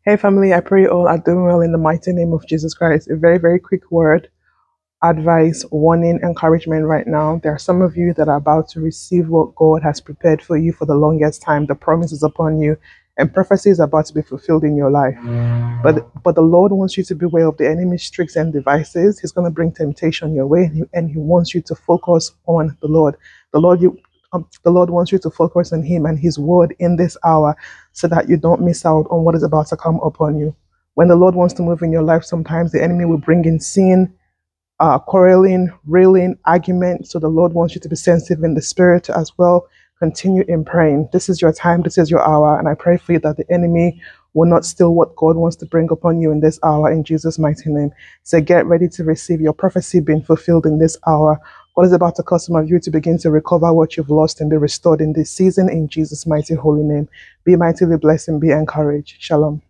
Hey family, I pray you all are doing well in the mighty name of Jesus Christ. A very, very quick word, advice, warning, encouragement right now. There are some of you that are about to receive what God has prepared for you for the longest time. The promise is upon you, and prophecy is about to be fulfilled in your life. But the Lord wants you to beware of the enemy's tricks and devices. He's going to bring temptation your way, and he wants you to focus on the Lord. The Lord wants you to focus on Him and His word in this hour, so that you don't miss out on what is about to come upon you. When the Lord wants to move in your life, sometimes the enemy will bring in sin, quarreling, railing, argument. So the Lord wants you to be sensitive in the spirit as well. Continue in praying. This is your time. This is your hour. And I pray for you that the enemy will not steal what God wants to bring upon you in this hour in Jesus' mighty name. So get ready to receive your prophecy being fulfilled in this hour. God is about to cause some of you to begin to recover what you've lost and be restored in this season in Jesus' mighty holy name. Be mightily blessed and be encouraged. Shalom.